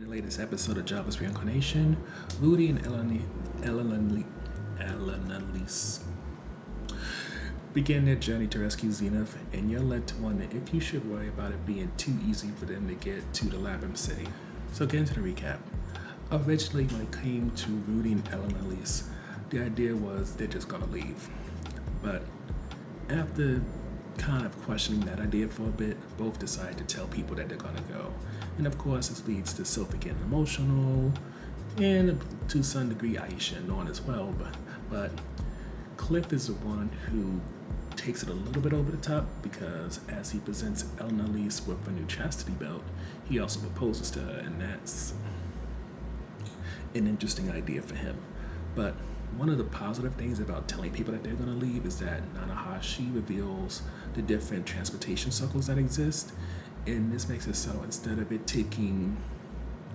the latest episode of Jobless Reincarnation, Rudy and Elinalise begin their journey to rescue Zenith, and you're led to wonder if you should worry about it being too easy for them to get to the Labyrinth City. So get into the recap. Originally, when it came to Rudy and Elinalise, the idea was they're just gonna leave. But after kind of questioning that idea for a bit, both decide to tell people that they're gonna go. And of course, this leads to Sophie getting emotional, and to some degree, Aisha annoying as well. But Cliff is the one who takes it a little bit over the top, because as he presents Elinalise with a new chastity belt, he also proposes to her, and that's an interesting idea for him. But one of the positive things about telling people that they're going to leave is that Nanahashi reveals the different transportation circles that exist, and this makes it so instead of it taking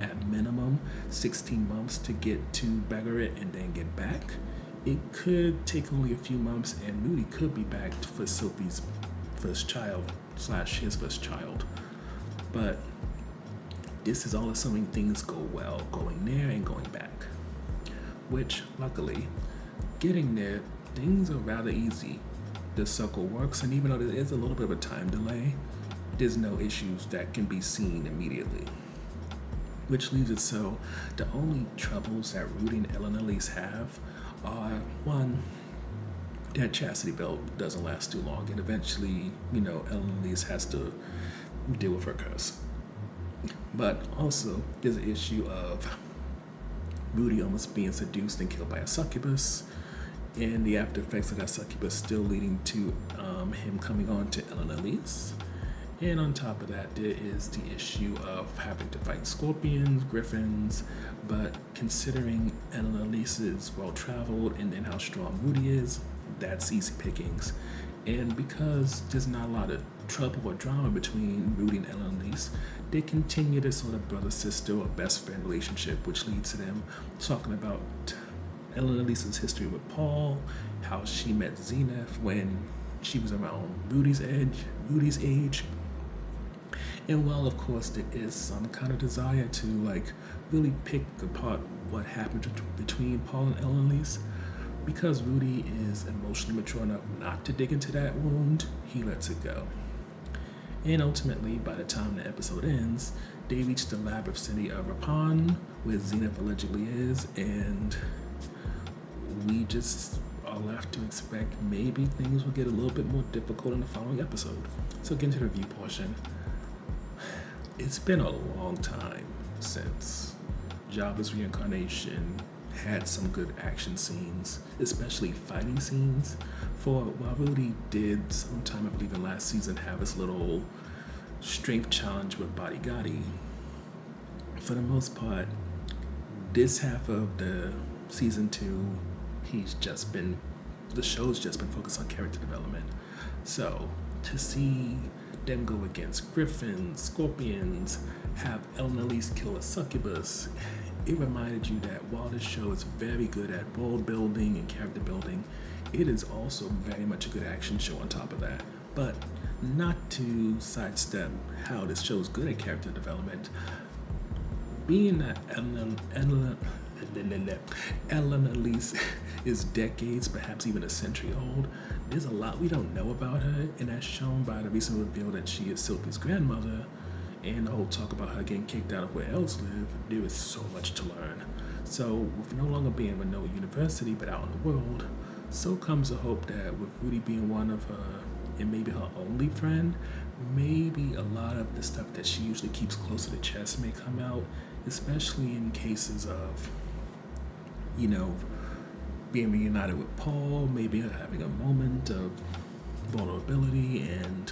at minimum 16 months to get to Bagaret and then get back, it could take only a few months, and Rudy could be back for Sophie's first child / his first child. But this is all assuming things go well, going there and going back. Which, luckily, getting there, things are rather easy. The circle works, and even though there is a little bit of a time delay, there's no issues that can be seen immediately. Which leaves it so the only troubles that Rudy and Elinalise have are, one, that chastity belt doesn't last too long, and eventually, Elinalise has to deal with her curse. But also, there's an issue of Rudy almost being seduced and killed by a succubus, and the after effects of that succubus still leading to him coming on to Elinalise. And on top of that, there is the issue of having to fight scorpions, griffins, but considering Elinalise is well-traveled and then how strong Rudy is, that's easy pickings. And because there's not a lot of trouble or drama between Rudy and Elinalise, they continue this sort of brother-sister or best friend relationship, which leads to them talking about Elinalise's history with Paul, how she met Zenith when she was around Rudy's age. And while of course there is some kind of desire to really pick apart what happened between Paul and Elinalise, because Rudy is emotionally mature enough not to dig into that wound, he lets it go. And ultimately, by the time the episode ends, they reach the Labyrinth City of Rapon, where Zenith allegedly is, and we just are left to expect maybe things will get a little bit more difficult in the following episode. So get into the review portion. It's been a long time since Jobless Reincarnation had some good action scenes, especially fighting scenes. For while Rudy did sometime, I believe in last season, have his little strength challenge with Bodyguardi, for the most part, this half of the season 2, the show's just been focused on character development. So to see them go against griffins, scorpions, have Elinalise kill a succubus, it reminded you that while this show is very good at world building and character building, it is also very much a good action show on top of that. But not to sidestep how this show is good at character development, being that Elinalise is decades, perhaps even a century old, there's a lot we don't know about her, and that's shown by the recent reveal that she is Sophie's grandmother, and the whole talk about her getting kicked out of where else live. There is so much to learn. So with no longer being in no university but out in the world, so comes the hope that with Rudy being one of her, and maybe her only friend, maybe a lot of the stuff that she usually keeps close to the chest may come out, especially in cases of, being reunited with Paul, maybe her having a moment of vulnerability and,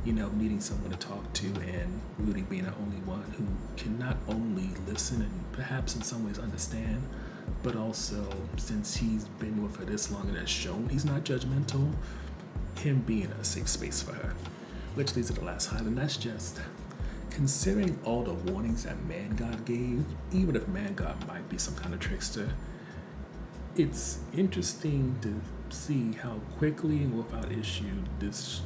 needing someone to talk to, and Rudy being the only one who can not only listen and perhaps in some ways understand, but also, since he's been with her this long and has shown he's not judgmental, him being a safe space for her. Which leads to the last highlight, and that's just considering all the warnings that Man God gave, even if Man God might be some kind of trickster, it's interesting to see how quickly and without issue this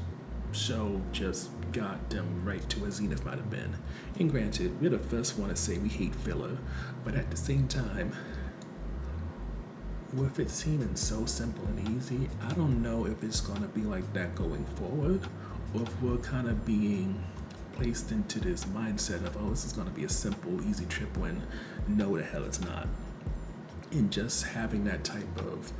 show just got them right to where Zenith might have been. And granted, we're the first one to say we hate filler, but at the same time, with it seeming so simple and easy, I don't know if it's gonna be like that going forward, or if we're kind of being placed into this mindset of, oh, this is gonna be a simple, easy trip, when no, the hell it's not. And just having that type of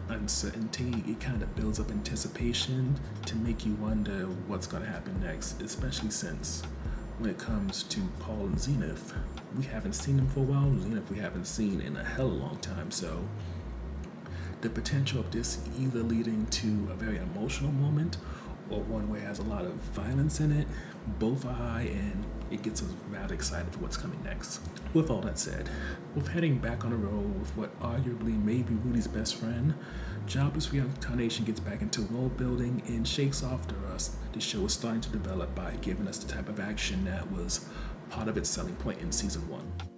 uncertainty, it kind of builds up anticipation to make you wonder what's gonna happen next, especially since when it comes to Paul and Zenith, we haven't seen them for a while. Zenith we haven't seen in a hell of a long time, so the potential of this either leading to a very emotional moment or one where it has a lot of violence in it, both are high, and it gets us rather excited for what's coming next. With all that said, with heading back on the road with what arguably may be Rudy's best friend, Jobless Reincarnation gets back into world building and shakes off the rust the show is starting to develop by giving us the type of action that was part of its selling point in season 1.